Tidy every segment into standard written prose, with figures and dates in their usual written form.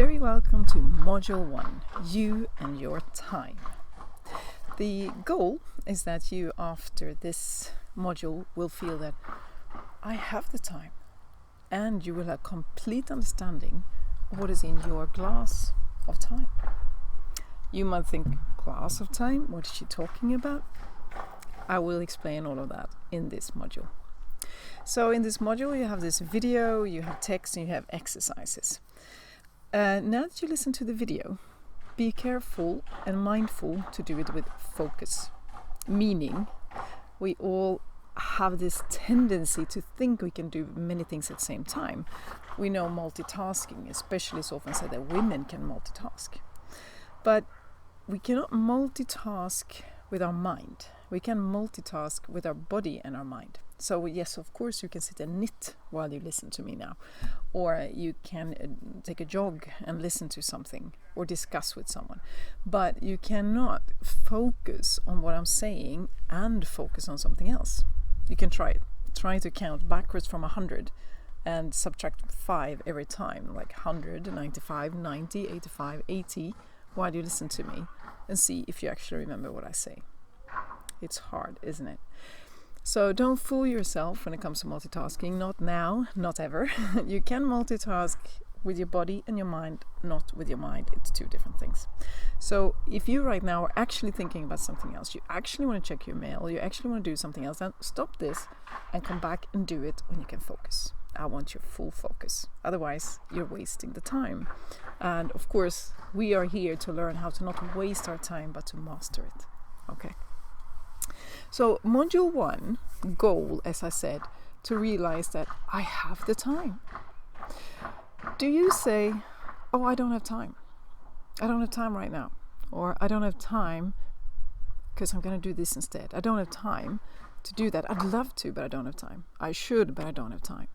Very welcome to Module 1, You and Your Time. The goal is that you, after this module, will feel that I have the time, and you will have complete understanding of what is in your glass of time. You might think, glass of time? What is she talking about? I will explain all of that in this module. So in this module you have this video, you have text, and you have exercises. Now that you listen to the video, be careful and mindful to do it with focus. Meaning, we all have this tendency to think we can do many things at the same time. We know multitasking, especially it's often said that women can multitask. But we cannot multitask with our mind. We can multitask with our body and our mind. So yes, of course, you can sit and knit while you listen to me now. Or you can take a jog and listen to something or discuss with someone. But you cannot focus on what I'm saying and focus on something else. You can try it. Try to count backwards from 100 and subtract 5 every time, like 100, 95, 90, 85, 80, while you listen to me, and see if you actually remember what I say. It's hard, isn't it? So don't fool yourself when it comes to multitasking. Not now, not ever. You can multitask with your body and your mind, not with your mind. It's two different things. So if you right now are actually thinking about something else, you actually want to check your mail, you actually want to do something else, then stop this and come back and do it when you can focus. I want your full focus. Otherwise, you're wasting the time. And of course, we are here to learn how to not waste our time, but to master it. Okay. So module 1, goal, as I said, to realize that I have the time. Do you say, oh, I don't have time. I don't have time right now. Or I don't have time because I'm going to do this instead. I don't have time to do that. I'd love to, but I don't have time. I should, but I don't have time.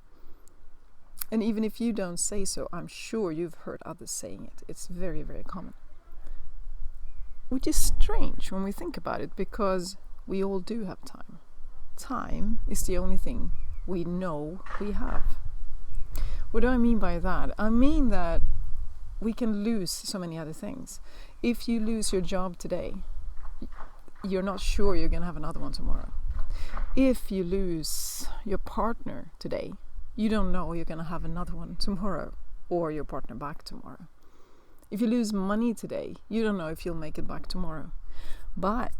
And even if you don't say so, I'm sure you've heard others saying it. It's very, very common. Which is strange when we think about it, because we all do have time. Time is the only thing we know we have. What do I mean by that? I mean that we can lose so many other things. If you lose your job today, you're not sure you're going to have another one tomorrow. If you lose your partner today, you don't know you're going to have another one tomorrow, or your partner back tomorrow. If you lose money today, you don't know if you'll make it back tomorrow. But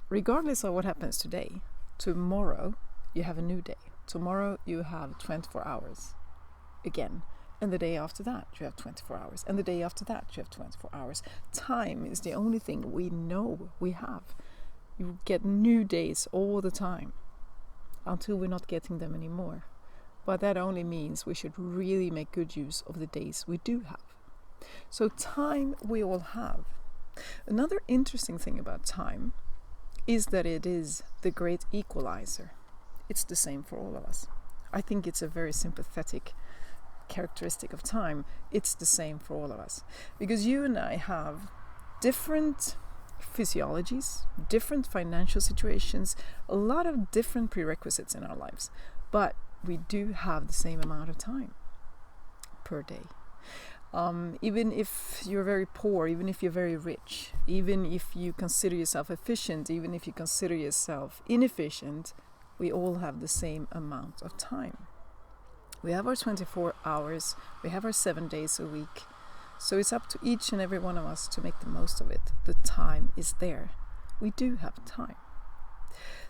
regardless of what happens today, tomorrow you have a new day. Tomorrow you have 24 hours again. And the day after that you have 24 hours. And the day after that you have 24 hours. Time is the only thing we know we have. You get new days all the time until we're not getting them anymore. But that only means we should really make good use of the days we do have. So time we all have. Another interesting thing about time is that it is the great equalizer. It's the same for all of us. I think it's a very sympathetic characteristic of time. It's the same for all of us. Because you and I have different physiologies, different financial situations, a lot of different prerequisites in our lives. But we do have the same amount of time per day. Even if you're very poor, even if you're very rich, even if you consider yourself efficient, even if you consider yourself inefficient, we all have the same amount of time. We have our 24 hours, we have our 7 days a week. So it's up to each and every one of us to make the most of it. The time is there. We do have time.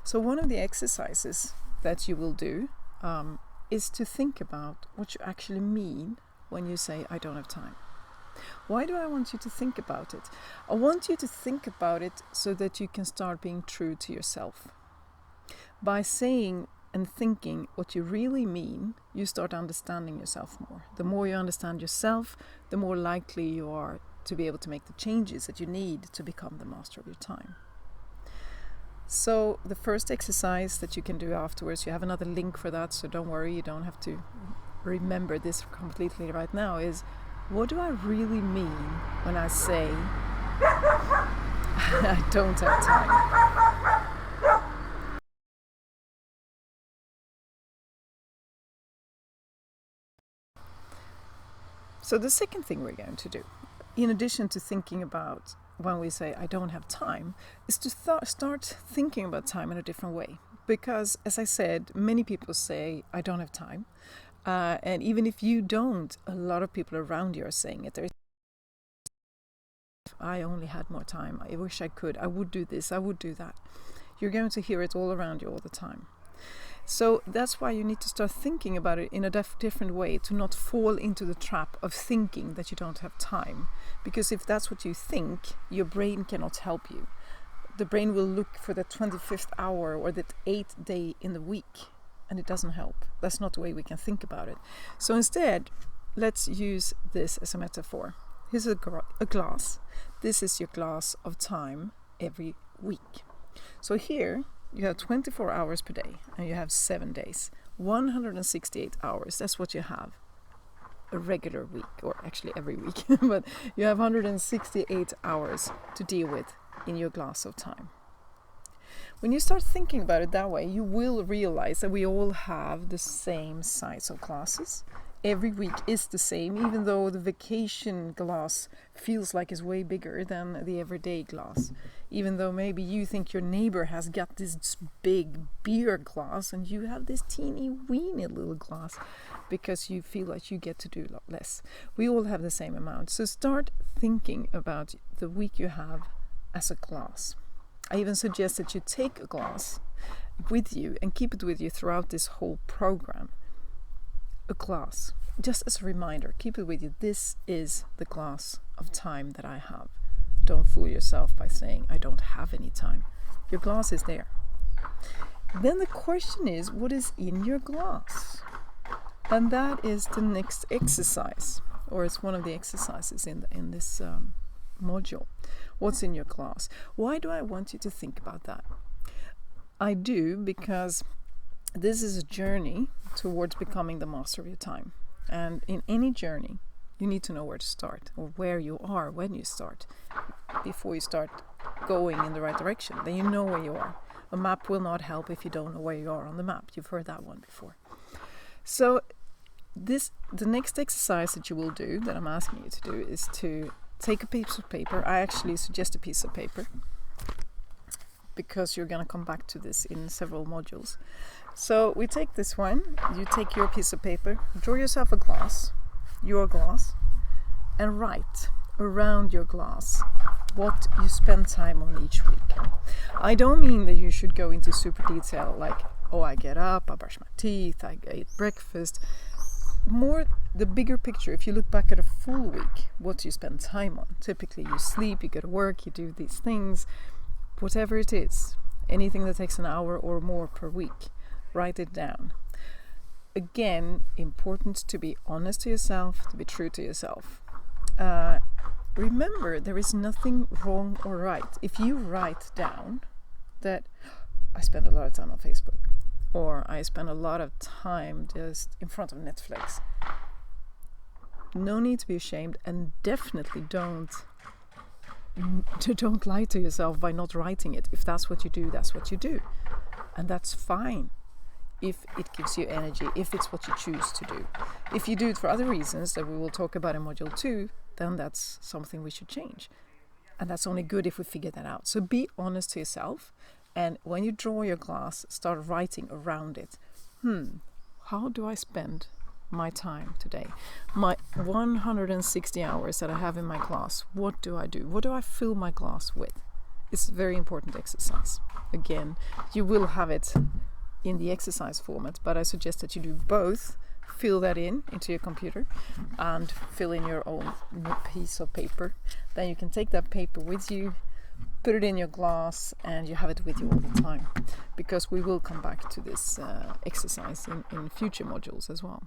So one of the exercises that you will do is to think about what you actually mean when you say, I don't have time. Why do I want you to think about it? I want you to think about it so that you can start being true to yourself. By saying and thinking what you really mean, you start understanding yourself more. The more you understand yourself, the more likely you are to be able to make the changes that you need to become the master of your time. So the first exercise that you can do afterwards, you have another link for that, so don't worry, you don't have to remember this completely right now, is what do I really mean when I say I don't have time? So the second thing we're going to do, in addition to thinking about when we say I don't have time, is to start thinking about time in a different way. Because, as I said, many people say I don't have time. And even if you don't, a lot of people around you are saying it. If I only had more time, I wish I could, I would do this, I would do that. You're going to hear it all around you all the time. So that's why you need to start thinking about it in a different way, to not fall into the trap of thinking that you don't have time. Because if that's what you think, your brain cannot help you. The brain will look for the 25th hour or that 8th day in the week, and it doesn't help. That's not the way we can think about it. So instead, let's use this as a metaphor. Here's a glass. This is your glass of time every week. So here you have 24 hours per day, and you have 7 days, 168 hours. That's what you have a regular week, or actually every week, but you have 168 hours to deal with in your glass of time. When you start thinking about it that way, you will realize that we all have the same size of glasses. Every week is the same, even though the vacation glass feels like it's way bigger than the everyday glass. Even though maybe you think your neighbor has got this big beer glass and you have this teeny weeny little glass because you feel like you get to do a lot less. We all have the same amount. So start thinking about the week you have as a glass. I even suggest that you take a glass with you and keep it with you throughout this whole program. A glass, just as a reminder, keep it with you. This is the glass of time that I have. Don't fool yourself by saying I don't have any time. Your glass is there. Then the question is, what is in your glass? And that is the next exercise, or it's one of the exercises in this module. What's in your glass? Why do I want you to think about that? I do because this is a journey towards becoming the master of your time. And in any journey, you need to know where to start, or where you are when you start, before you start going in the right direction. Then you know where you are. A map will not help if you don't know where you are on the map. You've heard that one before. So the next exercise that you will do, that I'm asking you to do, is to take a piece of paper. I actually suggest a piece of paper, because you're going to come back to this in several modules. So we take this one, you take your piece of paper, draw yourself a glass, your glass, and write around your glass what you spend time on each week. I don't mean that you should go into super detail, like, oh, I get up, I brush my teeth, I eat breakfast. More the bigger picture. If you look back at a full week, what do you spend time on? Typically you sleep, you go to work, you do these things. Whatever it is, anything that takes an hour or more per week, write it down. Again, important to be honest to yourself, to be true to yourself. Remember, there is nothing wrong or right. If you write down that I spend a lot of time on Facebook, or I spend a lot of time just in front of Netflix, no need to be ashamed, and definitely don't lie to yourself by not writing it. If that's what you do, that's what you do, and that's fine. If it gives you energy, if it's what you choose to do. If you do it for other reasons that we will talk about in module 2, then that's something we should change, and that's only good if we figure that out. So be honest to yourself, and when you draw your glass, start writing around it. How do I spend my time today? My 160 hours that I have in my glass, what do I do? What do I fill my glass with? It's a very important exercise. Again, you will have it in the exercise format, but I suggest that you do both. Fill that into your computer and fill in your own piece of paper. Then you can take that paper with you, put it in your glass, and you have it with you all the time, because we will come back to this exercise in future modules as well.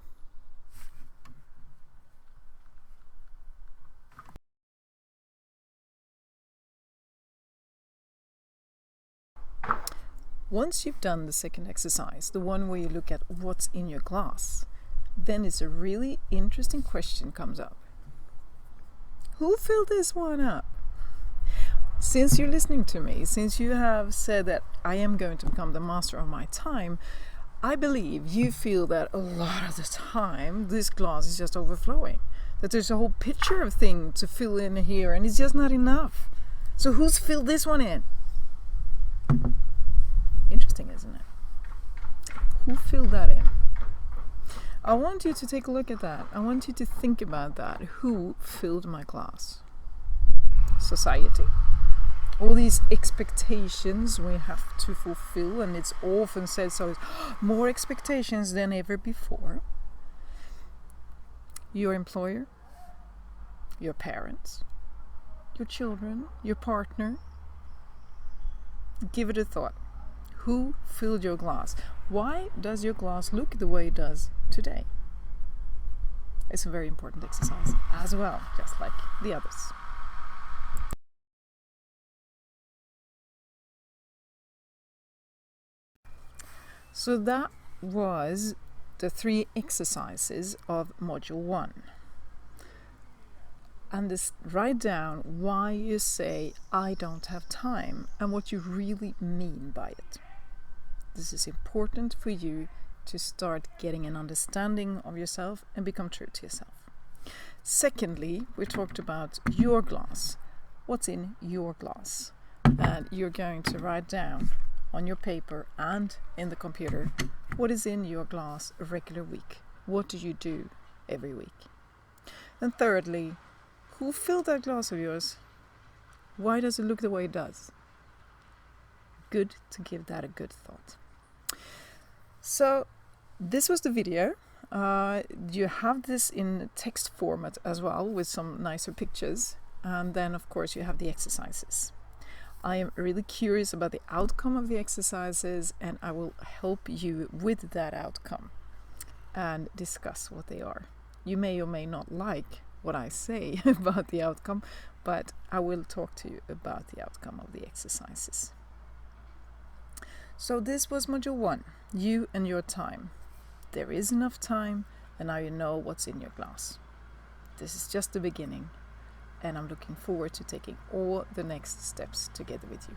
Once you've done the second exercise, the one where you look at what's in your glass, then it's a really interesting question comes up. Who filled this one up? Since you're listening to me, since you have said that I am going to become the master of my time, I believe you feel that a lot of the time this glass is just overflowing. that there's a whole picture of thing to fill in here, and it's just not enough. So who's filled this one in? Interesting, isn't it? Who filled that in? I want you to take a look at that. I want you to think about that. Who filled my glass? Society. All these expectations we have to fulfill, and it's often said so, more expectations than ever before. Your employer, your parents, your children, your partner. Give it a thought. Who filled your glass? Why does your glass look the way it does today? It's a very important exercise as well, just like the others. So that was the 3 exercises of Module 1. And this, write down why you say, I don't have time, and what you really mean by it. This is important for you to start getting an understanding of yourself and become true to yourself. Secondly, we talked about your glass. What's in your glass? And you're going to write down on your paper and in the computer what is in your glass a regular week. What do you do every week? And thirdly, who filled that glass of yours? Why does it look the way it does? Good to give that a good thought. So this was the video. You have this in text format as well, with some nicer pictures. And then of course you have the exercises. I am really curious about the outcome of the exercises, and I will help you with that outcome and discuss what they are. You may or may not like what I say about the outcome, but I will talk to you about the outcome of the exercises. So this was Module 1, you and your time. There is enough time, and now you know what's in your glass. This is just the beginning, and I'm looking forward to taking all the next steps together with you.